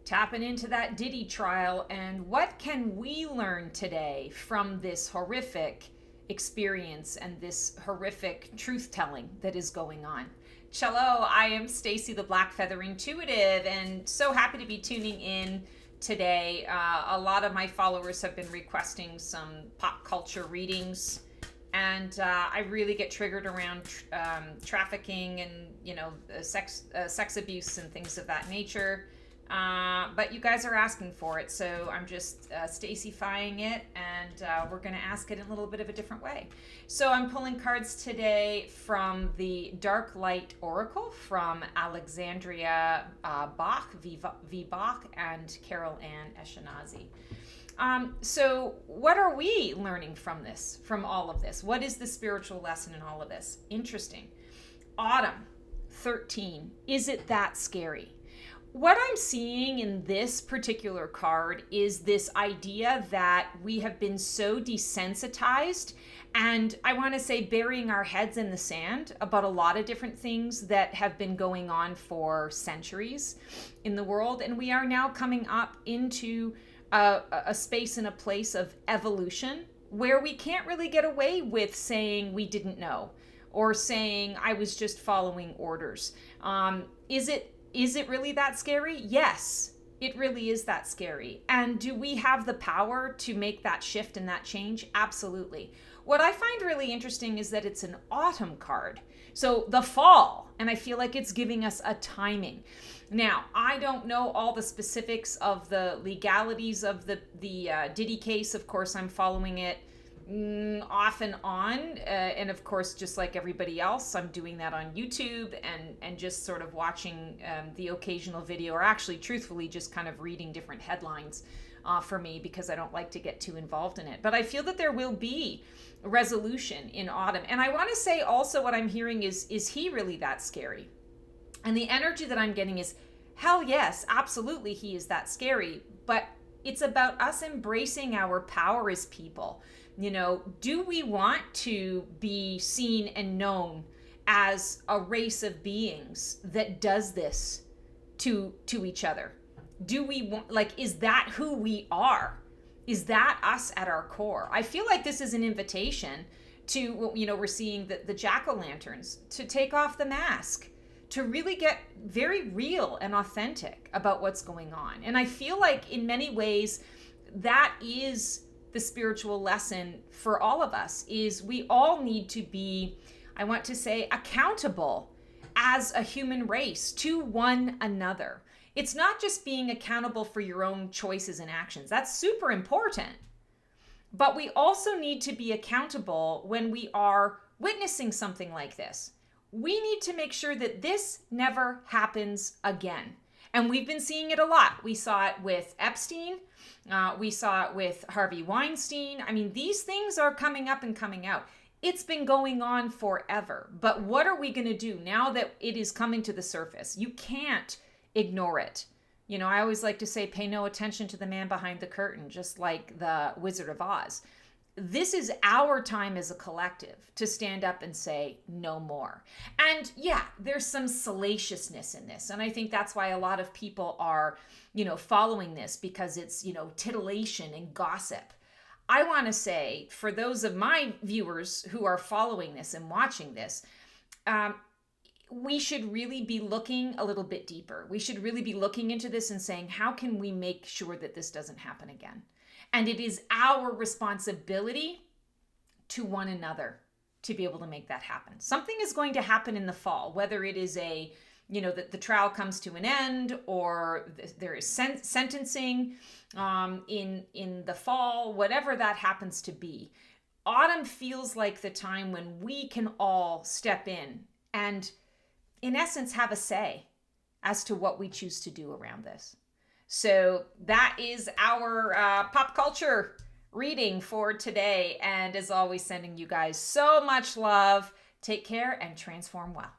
tapping into that Diddy trial, and what can we learn today from this horrific experience and this horrific truth-telling that is going on. Cello, I am Stacey, the Black Feather Intuitive, and so happy to be tuning in today. A lot of my followers have been requesting some pop culture readings, and I really get triggered around trafficking and sex abuse and things of that nature. But you guys are asking for it, so I'm just Stacey-fying it, and we're going to ask it in a little bit of a different way. So I'm pulling cards today from the Dark Light Oracle from Alexandria Bach, V. Bach, and Carol Ann Eskenazi. So what are we learning from this, from all of this? What is the spiritual lesson in all of this? Interesting. Autumn 13. Is it that scary? What I'm seeing in this particular card is this idea that we have been so desensitized, and I want to say burying our heads in the sand about a lot of different things that have been going on for centuries in the world. And we are now coming up into a space and a place of evolution where we can't really get away with saying we didn't know or saying I was just following orders. Is it really that scary? Yes, it really is that scary. And do we have the power to make that shift and that change? Absolutely. What I find really interesting is that it's an autumn card. So the fall, and I feel like it's giving us a timing. Now, I don't know all the specifics of the legalities of the Diddy case. Of course, I'm following it off and on, and of course, just like everybody else, I'm doing that on YouTube and just sort of watching the occasional video, or actually truthfully just kind of reading different headlines for me, because I don't like to get too involved in it. But I feel that there will be resolution in autumn. And I want to say also, what I'm hearing is he really that scary? And the energy that I'm getting is, hell yes, absolutely, he is that scary. But it's about us embracing our power as people. You know, do we want to be seen and known as a race of beings that does this to each other? Do we want, is that who we are? Is that us at our core? I feel like this is an invitation to, we're seeing the jack-o'-lanterns, to take off the mask, to really get very real and authentic about what's going on. And I feel like in many ways that is the spiritual lesson for all of us, is we all need to be, I want to say, accountable as a human race to one another. It's not just being accountable for your own choices and actions. That's super important. But we also need to be accountable when we are witnessing something like this. We need to make sure that this never happens again. And we've been seeing it a lot. We saw it with Epstein. We saw it with Harvey Weinstein. I mean, these things are coming up and coming out. It's been going on forever. But what are we going to do now that it is coming to the surface? You can't ignore it. I always like to say, pay no attention to the man behind the curtain, just like the Wizard of Oz. This is our time as a collective to stand up and say no more. And yeah, there's some salaciousness in this. And I think that's why a lot of people are, following this, because it's, titillation and gossip. I want to say, for those of my viewers who are following this and watching this, we should really be looking a little bit deeper. We should really be looking into this and saying, how can we make sure that this doesn't happen again? And it is our responsibility to one another to be able to make that happen. Something is going to happen in the fall, whether it is that the trial comes to an end, or there is sentencing in the fall, whatever that happens to be. Autumn feels like the time when we can all step in and, in essence, have a say as to what we choose to do around this. So that is our pop culture reading for today. And as always, sending you guys so much love. Take care and transform well.